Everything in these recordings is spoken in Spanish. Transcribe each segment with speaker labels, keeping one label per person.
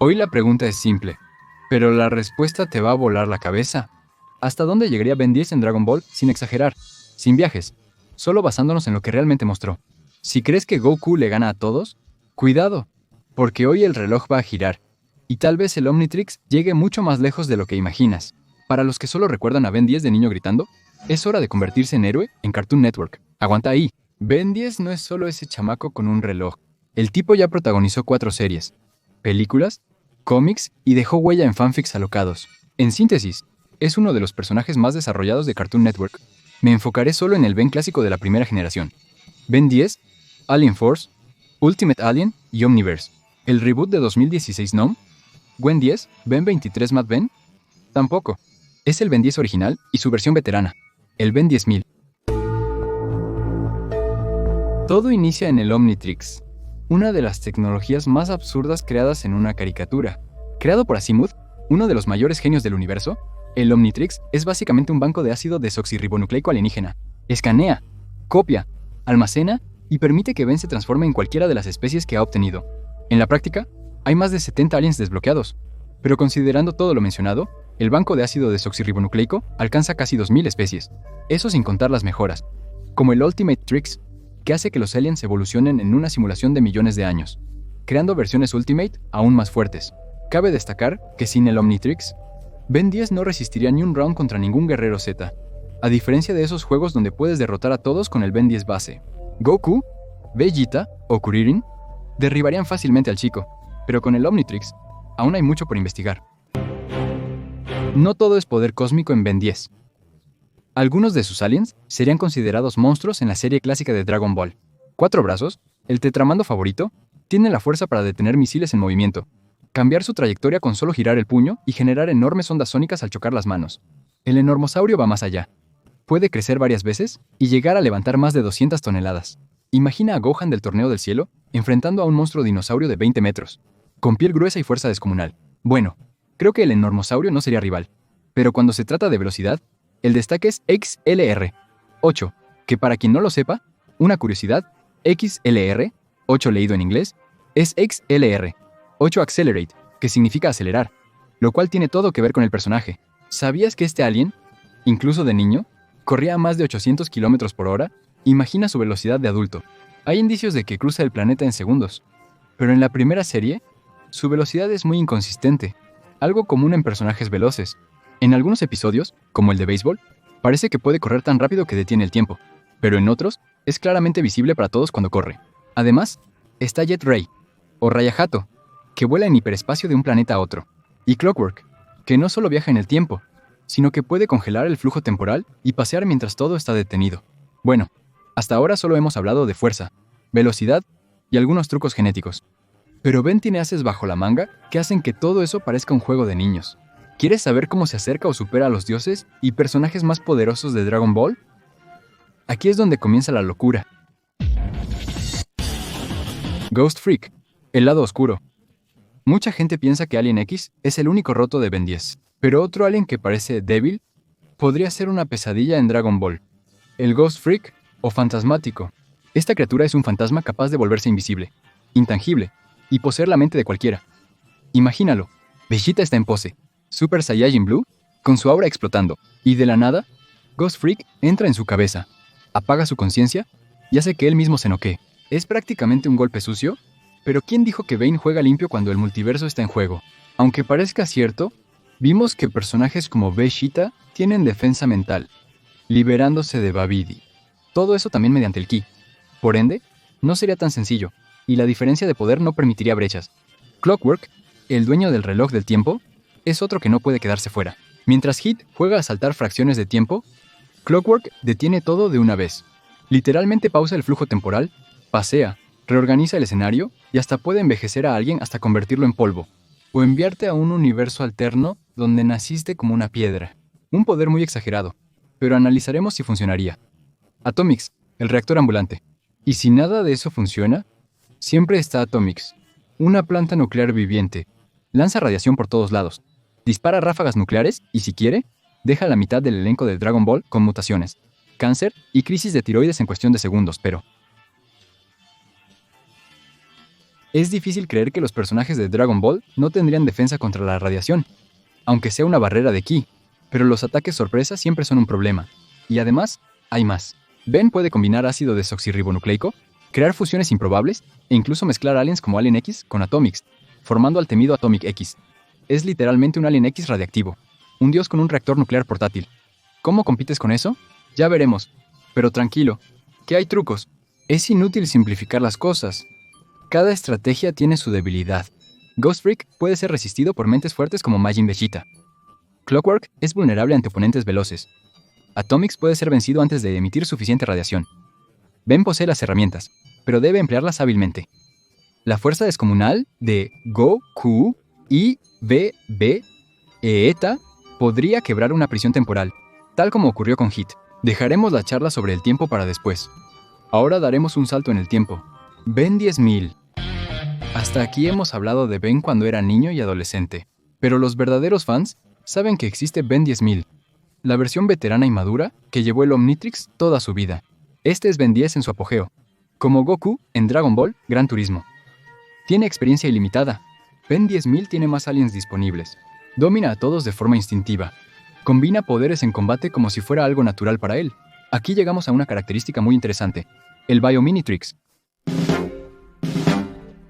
Speaker 1: Hoy la pregunta es simple, pero la respuesta te va a volar la cabeza. ¿Hasta dónde llegaría Ben 10 en Dragon Ball sin exagerar, sin viajes, solo basándonos en lo que realmente mostró? Si crees que Goku le gana a todos, cuidado, porque hoy el reloj va a girar, y tal vez el Omnitrix llegue mucho más lejos de lo que imaginas. Para los que solo recuerdan a Ben 10 de niño gritando, es hora de convertirse en héroe en Cartoon Network. Aguanta ahí. Ben 10 no es solo ese chamaco con un reloj. El tipo ya protagonizó 4 series, películas, cómics y dejó huella en fanfics alocados. En síntesis, es uno de los personajes más desarrollados de Cartoon Network. Me enfocaré solo en el Ben clásico de la primera generación. Ben 10, Alien Force, Ultimate Alien y Omniverse. El reboot de 2016 no. Gwen 10, Ben 23 Mad Ben. Tampoco. Es el Ben 10 original y su versión veterana, el Ben 10.000. Todo inicia en el Omnitrix, una de las tecnologías más absurdas creadas en una caricatura. Creado por Asimov, uno de los mayores genios del universo, el Omnitrix es básicamente un banco de ácido desoxirribonucleico alienígena. Escanea, copia, almacena y permite que Ben se transforme en cualquiera de las especies que ha obtenido. En la práctica, hay más de 70 aliens desbloqueados, pero considerando todo lo mencionado, el banco de ácido desoxirribonucleico alcanza casi 2000 especies, eso sin contar las mejoras, como el Ultimate Trix, que hace que los aliens evolucionen en una simulación de millones de años, creando versiones Ultimate aún más fuertes. Cabe destacar que sin el Omnitrix, Ben 10 no resistiría ni un round contra ningún guerrero Z, a diferencia de esos juegos donde puedes derrotar a todos con el Ben 10 base. Goku, Vegeta o Kuririn derribarían fácilmente al chico, pero con el Omnitrix aún hay mucho por investigar. No todo es poder cósmico en Ben 10. Algunos de sus aliens serían considerados monstruos en la serie clásica de Dragon Ball. 4 brazos, el tetramando favorito, tiene la fuerza para detener misiles en movimiento, cambiar su trayectoria con solo girar el puño y generar enormes ondas sónicas al chocar las manos. El enormosaurio va más allá. Puede crecer varias veces y llegar a levantar más de 200 toneladas. Imagina a Gohan del Torneo del Cielo enfrentando a un monstruo dinosaurio de 20 metros, con piel gruesa y fuerza descomunal. Bueno, creo que el enormosaurio no sería rival, pero cuando se trata de velocidad, el destaque es XLR-8, que para quien no lo sepa, una curiosidad, XLR-8 leído en inglés, es XLR-8 Accelerate, que significa acelerar, lo cual tiene todo que ver con el personaje. ¿Sabías que este alien, incluso de niño, corría a más de 800 km por hora? Imagina su velocidad de adulto. Hay indicios de que cruza el planeta en segundos, pero en la primera serie, su velocidad es muy inconsistente, algo común en personajes veloces. En algunos episodios, como el de béisbol, parece que puede correr tan rápido que detiene el tiempo, pero en otros es claramente visible para todos cuando corre. Además, está Jet Ray, o Raya Hato, que vuela en hiperespacio de un planeta a otro, y Clockwork, que no solo viaja en el tiempo, sino que puede congelar el flujo temporal y pasear mientras todo está detenido. Bueno, hasta ahora solo hemos hablado de fuerza, velocidad y algunos trucos genéticos. Pero Ben tiene ases bajo la manga que hacen que todo eso parezca un juego de niños. ¿Quieres saber cómo se acerca o supera a los dioses y personajes más poderosos de Dragon Ball? Aquí es donde comienza la locura. Ghost Freak, el lado oscuro. Mucha gente piensa que Alien X es el único roto de Ben 10, pero otro alien que parece débil podría ser una pesadilla en Dragon Ball. El Ghost Freak, o fantasmático. Esta criatura es un fantasma capaz de volverse invisible, intangible, y poseer la mente de cualquiera. Imagínalo, Vegeta está en pose, Super Saiyajin Blue, con su aura explotando, y de la nada, Ghost Freak entra en su cabeza, apaga su conciencia y hace que él mismo se noquee. Es prácticamente un golpe sucio, pero ¿quién dijo que Bane juega limpio cuando el multiverso está en juego? Aunque parezca cierto, vimos que personajes como Vegeta tienen defensa mental, liberándose de Babidi. Todo eso también mediante el ki. Por ende, no sería tan sencillo, y la diferencia de poder no permitiría brechas. Clockwork, el dueño del reloj del tiempo, es otro que no puede quedarse fuera. Mientras Hit juega a saltar fracciones de tiempo, Clockwork detiene todo de una vez. Literalmente pausa el flujo temporal, pasea, reorganiza el escenario y hasta puede envejecer a alguien hasta convertirlo en polvo, o enviarte a un universo alterno donde naciste como una piedra. Un poder muy exagerado, pero analizaremos si funcionaría. Atomix, el reactor ambulante. Y si nada de eso funciona, siempre está Atomix, una planta nuclear viviente. Lanza radiación por todos lados, dispara ráfagas nucleares y, si quiere, deja la mitad del elenco de Dragon Ball con mutaciones, cáncer y crisis de tiroides en cuestión de segundos, pero Es difícil creer que los personajes de Dragon Ball no tendrían defensa contra la radiación, aunque sea una barrera de ki, pero los ataques sorpresa siempre son un problema. Y además, hay más. Ben puede combinar ácido desoxirribonucleico, crear fusiones improbables e incluso mezclar aliens como Alien X con Atomics, formando al temido Atomic X. Es literalmente un Alien X radiactivo, un dios con un reactor nuclear portátil. ¿Cómo compites con eso? Ya veremos. Pero tranquilo, que hay trucos. Es inútil simplificar las cosas. Cada estrategia tiene su debilidad. Ghost Freak puede ser resistido por mentes fuertes como Majin Vegeta. Clockwork es vulnerable ante oponentes veloces. Atomics puede ser vencido antes de emitir suficiente radiación. Ben posee las herramientas, pero debe emplearlas hábilmente. La fuerza descomunal de Goku y BB Eta podría quebrar una prisión temporal, tal como ocurrió con Hit. Dejaremos la charla sobre el tiempo para después. Ahora daremos un salto en el tiempo. Ben 10.000. Hasta aquí hemos hablado de Ben cuando era niño y adolescente, pero los verdaderos fans saben que existe Ben 10.000, la versión veterana y madura que llevó el Omnitrix toda su vida. Este es Ben 10 en su apogeo, como Goku en Dragon Ball Gran Turismo. Tiene experiencia ilimitada. Ben 10.000 tiene más aliens disponibles. Domina a todos de forma instintiva. Combina poderes en combate como si fuera algo natural para él. Aquí llegamos a una característica muy interesante, el Biominitrix.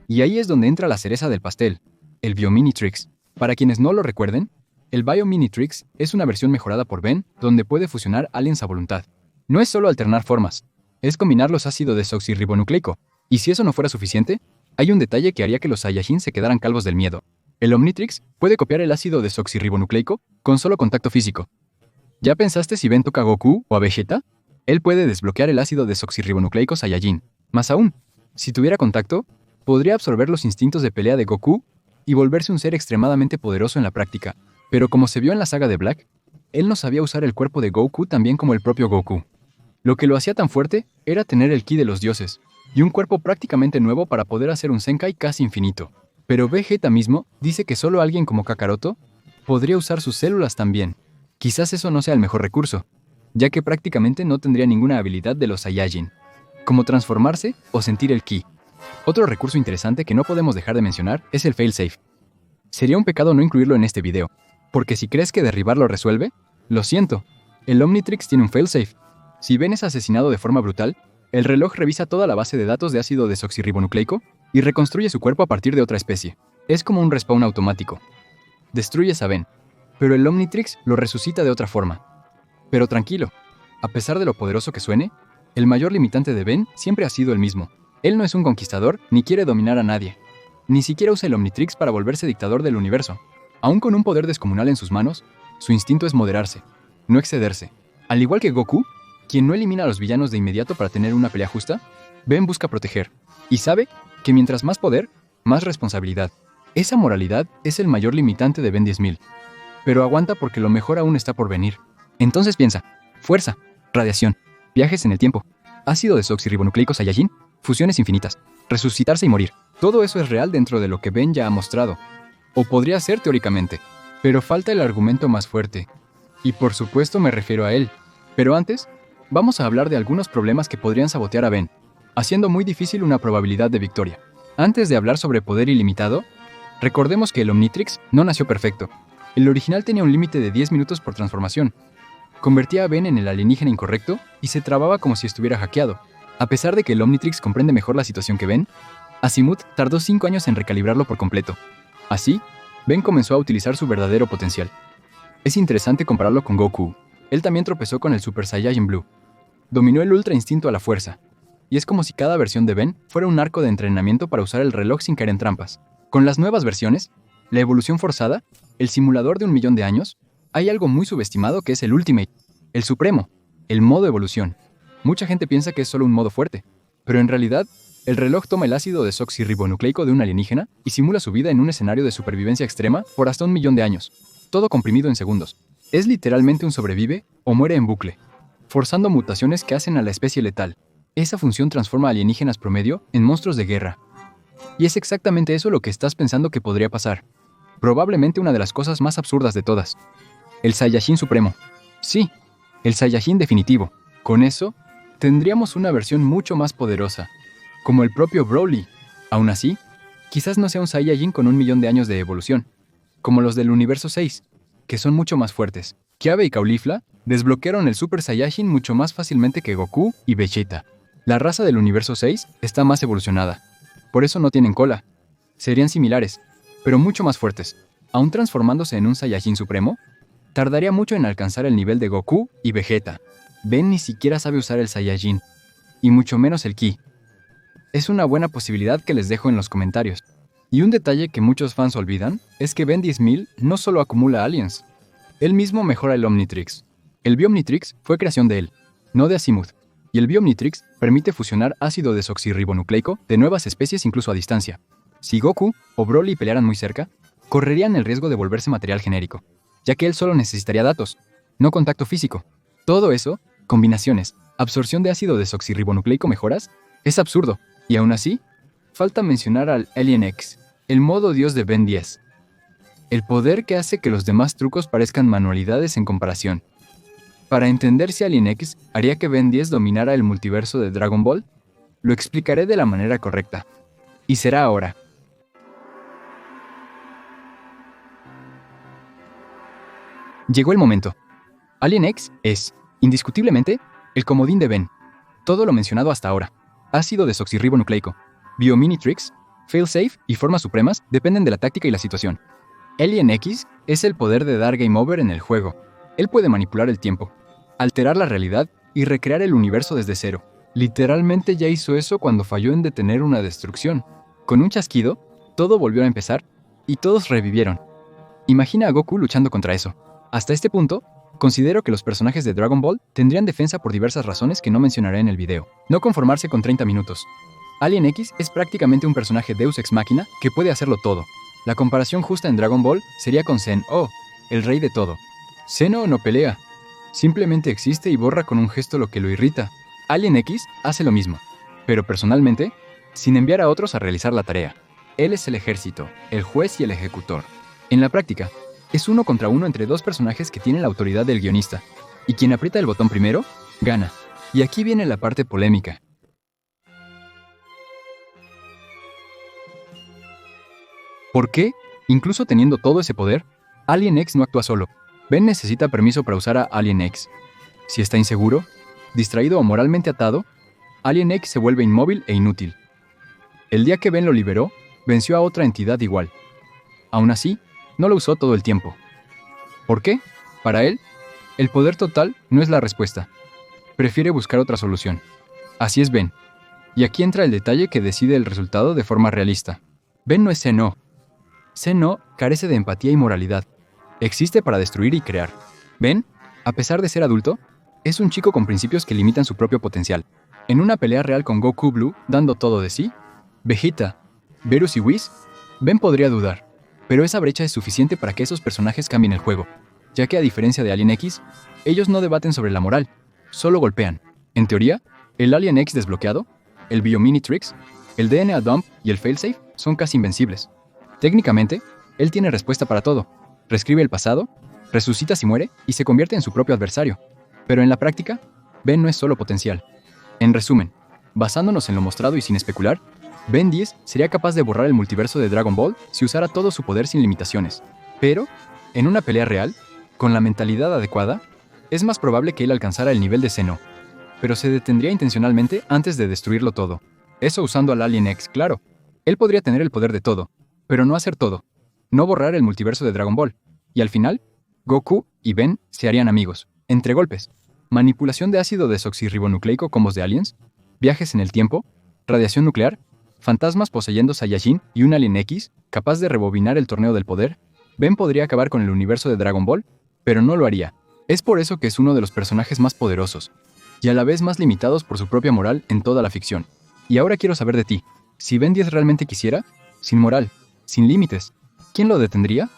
Speaker 1: Y ahí es donde entra la cereza del pastel, el Biominitrix. Para quienes no lo recuerden, el Biominitrix es una versión mejorada por Ben donde puede fusionar aliens a voluntad. No es solo alternar formas, es combinar los ácidos desoxirribonucleico. Y si eso no fuera suficiente, hay un detalle que haría que los Saiyajin se quedaran calvos del miedo. El Omnitrix puede copiar el ácido desoxirribonucleico con solo contacto físico. ¿Ya pensaste si Ben toca a Goku o a Vegeta? Él puede desbloquear el ácido desoxirribonucleico Saiyajin. Más aún, si tuviera contacto, podría absorber los instintos de pelea de Goku y volverse un ser extremadamente poderoso en la práctica. Pero como se vio en la saga de Black, él no sabía usar el cuerpo de Goku tan bien como el propio Goku. Lo que lo hacía tan fuerte era tener el ki de los dioses y un cuerpo prácticamente nuevo para poder hacer un Zenkai casi infinito. Pero Vegeta mismo dice que solo alguien como Kakaroto podría usar sus células también. Quizás eso no sea el mejor recurso, ya que prácticamente no tendría ninguna habilidad de los Saiyajin, como transformarse o sentir el ki. Otro recurso interesante que no podemos dejar de mencionar es el failsafe. Sería un pecado no incluirlo en este video, porque si crees que derribarlo resuelve, lo siento, el Omnitrix tiene un failsafe. Si Ben es asesinado de forma brutal, el reloj revisa toda la base de datos de ácido desoxirribonucleico y reconstruye su cuerpo a partir de otra especie. Es como un respawn automático. Destruyes a Ben, pero el Omnitrix lo resucita de otra forma. Pero tranquilo, a pesar de lo poderoso que suene, el mayor limitante de Ben siempre ha sido el mismo. Él no es un conquistador ni quiere dominar a nadie. Ni siquiera usa el Omnitrix para volverse dictador del universo. Aún con un poder descomunal en sus manos, su instinto es moderarse, no excederse. Al igual que Goku, quien no elimina a los villanos de inmediato para tener una pelea justa, Ben busca proteger. Y sabe que mientras más poder, más responsabilidad. Esa moralidad es el mayor limitante de Ben 10.000. Pero aguanta porque lo mejor aún está por venir. Entonces piensa, fuerza, radiación, viajes en el tiempo, ácido desoxirribonucleico Saiyajin, fusiones infinitas, resucitarse y morir. Todo eso es real dentro de lo que Ben ya ha mostrado. O podría ser teóricamente. Pero falta el argumento más fuerte. Y por supuesto me refiero a él. Pero antes, vamos a hablar de algunos problemas que podrían sabotear a Ben, haciendo muy difícil una probabilidad de victoria. Antes de hablar sobre poder ilimitado, recordemos que el Omnitrix no nació perfecto. El original tenía un límite de 10 minutos por transformación. Convertía a Ben en el alienígena incorrecto y se trababa como si estuviera hackeado. A pesar de que el Omnitrix comprende mejor la situación que Ben, Azimuth tardó 5 años en recalibrarlo por completo. Así, Ben comenzó a utilizar su verdadero potencial. Es interesante compararlo con Goku. Él también tropezó con el Super Saiyajin Blue. Dominó el Ultra Instinto a la fuerza. Y es como si cada versión de Ben fuera un arco de entrenamiento para usar el reloj sin caer en trampas. Con las nuevas versiones, la evolución forzada, el simulador de 1.000.000 de años, hay algo muy subestimado que es el Ultimate, el Supremo, el modo evolución. Mucha gente piensa que es solo un modo fuerte, pero en realidad, el reloj toma el ácido desoxirribonucleico de un alienígena y simula su vida en un escenario de supervivencia extrema por hasta 1.000.000 de años, todo comprimido en segundos. Es literalmente un sobrevive o muere en bucle, forzando mutaciones que hacen a la especie letal. Esa función transforma a alienígenas promedio en monstruos de guerra. Y es exactamente eso lo que estás pensando que podría pasar. Probablemente una de las cosas más absurdas de todas. El Saiyajin Supremo. Sí, el Saiyajin definitivo. Con eso, tendríamos una versión mucho más poderosa, como el propio Broly. Aún así, Quizás no sea un Saiyajin con 1.000.000 de años de evolución, como los del universo 6, que son mucho más fuertes. Kiabe y Caulifla desbloquearon el Super Saiyajin mucho más fácilmente que Goku y Vegeta. La raza del universo 6 está más evolucionada, por eso no tienen cola. Serían similares, pero mucho más fuertes. Aún transformándose en un Saiyajin supremo, tardaría mucho en alcanzar el nivel de Goku y Vegeta. Ben ni siquiera sabe usar el Saiyajin, y mucho menos el Ki. Es una buena posibilidad que les dejo en los comentarios. Y un detalle que muchos fans olvidan es que Ben 10.000 no solo acumula aliens, él mismo mejora el Omnitrix. El Biomnitrix fue creación de él, no de Azimuth, y el Biomnitrix permite fusionar ácido desoxirribonucleico de nuevas especies incluso a distancia. Si Goku o Broly pelearan muy cerca, correrían el riesgo de volverse material genérico, ya que él solo necesitaría datos, no contacto físico. Todo eso, combinaciones, absorción de ácido desoxirribonucleico mejoras, es absurdo, y aún así, falta mencionar al Alien X, el modo Dios de Ben 10. El poder que hace que los demás trucos parezcan manualidades en comparación. Para entender si Alien X haría que Ben 10 dominara el multiverso de Dragon Ball, lo explicaré de la manera correcta. Y será ahora. Llegó el momento. Alien X es, indiscutiblemente, el comodín de Ben. Todo lo mencionado hasta ahora, ácido desoxirribonucleico, Biominitrix, failsafe y formas supremas dependen de la táctica y la situación. Alien X es el poder de dar game over en el juego. Él puede manipular el tiempo, alterar la realidad y recrear el universo desde cero. Literalmente ya hizo eso cuando falló en detener una destrucción. Con un chasquido, todo volvió a empezar y todos revivieron. Imagina a Goku luchando contra eso. Hasta este punto, considero que los personajes de Dragon Ball tendrían defensa por diversas razones que no mencionaré en el video. No conformarse con 30 minutos. Alien X es prácticamente un personaje Deus Ex Machina que puede hacerlo todo. La comparación justa en Dragon Ball sería con Zen-Oh, el rey de todo. Zen-Oh no pelea, simplemente existe y borra con un gesto lo que lo irrita. Alien X hace lo mismo, pero personalmente, sin enviar a otros a realizar la tarea. Él es el ejército, el juez y el ejecutor. En la práctica, es 1 contra 1 entre dos personajes que tienen la autoridad del guionista, y quien aprieta el botón primero, gana. Y aquí viene la parte polémica. ¿Por qué, incluso teniendo todo ese poder, Alien X no actúa solo? Ben necesita permiso para usar a Alien X. Si está inseguro, distraído o moralmente atado, Alien X se vuelve inmóvil e inútil. El día que Ben lo liberó, venció a otra entidad igual. Aún así, no lo usó todo el tiempo. ¿Por qué? Para él, el poder total no es la respuesta. Prefiere buscar otra solución. Así es Ben. Y aquí entra el detalle que decide el resultado de forma realista. Ben no es Zen-Oh. Zen-Oh carece de empatía y moralidad. Existe para destruir y crear. Ben, a pesar de ser adulto, es un chico con principios que limitan su propio potencial. En una pelea real con Goku Blue dando todo de sí, Vegeta, Beerus y Whis, Ben podría dudar, pero esa brecha es suficiente para que esos personajes cambien el juego, ya que a diferencia de Alien X, ellos no debaten sobre la moral, solo golpean. En teoría, el Alien X desbloqueado, el Biominitrix, el DNA Dump y el Failsafe son casi invencibles. Técnicamente, él tiene respuesta para todo. Reescribe el pasado, resucita si muere y se convierte en su propio adversario. Pero en la práctica, Ben no es solo potencial. En resumen, basándonos en lo mostrado y sin especular, Ben 10 sería capaz de borrar el multiverso de Dragon Ball si usara todo su poder sin limitaciones. Pero, en una pelea real, con la mentalidad adecuada, es más probable que él alcanzara el nivel de Zen-Oh, pero se detendría intencionalmente antes de destruirlo todo. Eso usando al Alien X, claro. Él podría tener el poder de todo, pero no hacer todo. No borrar el multiverso de Dragon Ball. Y al final, Goku y Ben se harían amigos, entre golpes. Manipulación de ácido desoxirribonucleico combos de aliens, viajes en el tiempo, radiación nuclear, fantasmas poseyendo Saiyajin y un Alien X capaz de rebobinar el torneo del poder. Ben podría acabar con el universo de Dragon Ball, pero no lo haría. Es por eso que es uno de los personajes más poderosos, y a la vez más limitados por su propia moral en toda la ficción. Y ahora quiero saber de ti. Si Ben 10 realmente quisiera, sin moral, sin límites, ¿quién lo detendría?